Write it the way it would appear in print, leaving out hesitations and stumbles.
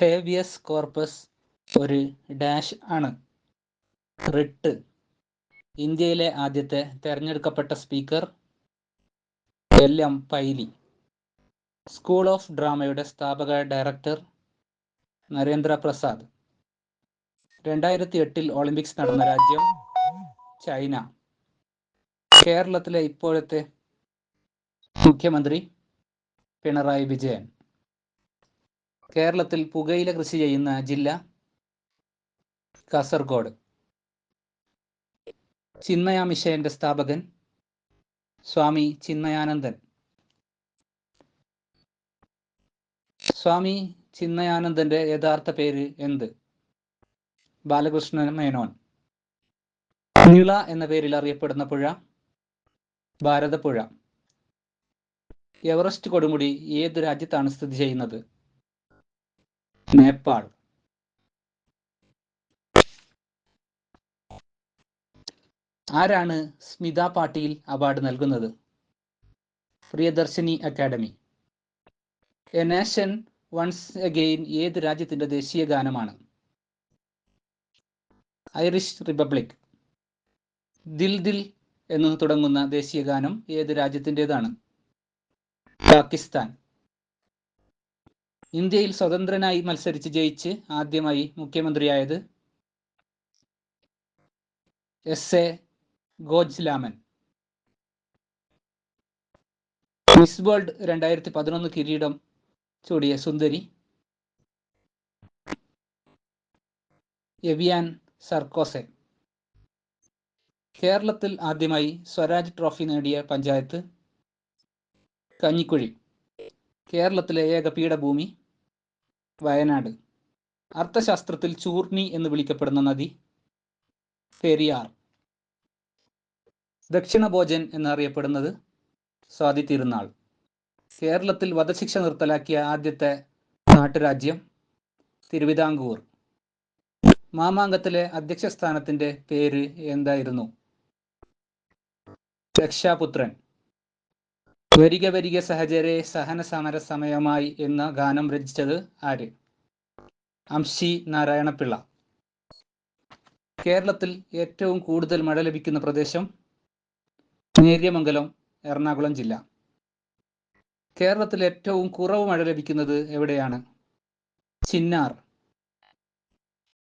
ഹേവിയസ് corpus ഒരു dash ആണ്. Writ. ഇന്ത്യയിലെ ആദ്യത്തെ തെരഞ്ഞെടുക്കപ്പെട്ട സ്പീക്കർ എൽ.എം. പൈലി. സ്കൂൾ ഓഫ് ഡ്രാമയുടെ സ്ഥാപക ഡയറക്ടർ നരേന്ദ്ര പ്രസാദ്. 2008 ഒളിമ്പിക്സ് നടന്ന രാജ്യം ചൈന. കേരളത്തിലെ ഇപ്പോഴത്തെ മുഖ്യമന്ത്രി പിണറായി വിജയൻ. കേരളത്തിൽ പുകയില കൃഷി ചെയ്യുന്ന ജില്ല കാസർഗോഡ്. ചിന്മയ മിഷന്റെ സ്ഥാപകൻ സ്വാമി ചിന്മയാനന്ദൻ. സ്വാമി ചിന്മയാനന്ദന്റെ യഥാർത്ഥ പേര് എന്ത്? ബാലകൃഷ്ണൻ മേനോൻ. നിള എന്ന പേരിൽ അറിയപ്പെടുന്ന പുഴ ഭാരതപ്പുഴ. എവറസ്റ്റ് കൊടുമുടി ഏത് രാജ്യത്താണ് സ്ഥിതി ചെയ്യുന്നത്? നേപ്പാൾ. ആരാണ് സ്മിത പാട്ടീൽ അവാർഡ് നൽകുന്നത്? Priyadarshini academy. A nation once again ഏത് രാജ്യത്തിന്റെ ദേശീയ ഗാനമാണ്? Irish republic. ദിൽ ദിൽ എന്ന് തുടങ്ങുന്ന ദേശീയ ഗാനം ഏത് രാജ്യത്തിൻ്റെതാണ്? പാകിസ്ഥാൻ. ഇന്ത്യയിൽ സ്വതന്ത്രനായി മത്സരിച്ച് ജയിച്ച് ആദ്യമായി മുഖ്യമന്ത്രിയായത് എസ്.എ. ഗോജ്ലാമൻ. മിസ് വേൾഡ് 2011 കിരീടം ചൂടിയ സുന്ദരി എവിയാൻ സർക്കോസെ. കേരളത്തിൽ ആദ്യമായി സ്വരാജ് ട്രോഫി നേടിയ പഞ്ചായത്ത് കഞ്ഞിക്കുഴി. കേരളത്തിലെ ഏക പീഠഭൂമി വയനാട്. അർത്ഥശാസ്ത്രത്തിൽ ചൂർണി എന്ന് വിളിക്കപ്പെടുന്ന നദി പെരിയാർ. ദക്ഷിണ ഭോജൻ എന്നറിയപ്പെടുന്നത് സ്വാതി തിരുനാൾ. കേരളത്തിൽ വധശിക്ഷ നിർത്തലാക്കിയ ആദ്യത്തെ നാട്ടുരാജ്യം തിരുവിതാംകൂർ. മാമാങ്കത്തിലെ അധ്യക്ഷ സ്ഥാനത്തിന്റെ പേര് എന്തായിരുന്നു? രക്ഷാപുത്രൻ. വരിക വരിക സഹചരെ സഹന സമര സമയമായി എന്ന ഗാനം രചിച്ചത് ആര്? അംശി നാരായണപിള്ള. കേരളത്തിൽ ഏറ്റവും കൂടുതൽ മഴ ലഭിക്കുന്ന പ്രദേശം നേര്യമംഗലം, എറണാകുളം ജില്ല. കേരളത്തിൽ ഏറ്റവും കുറവ് മഴ ലഭിക്കുന്നത് എവിടെയാണ്? ചിന്നാർ.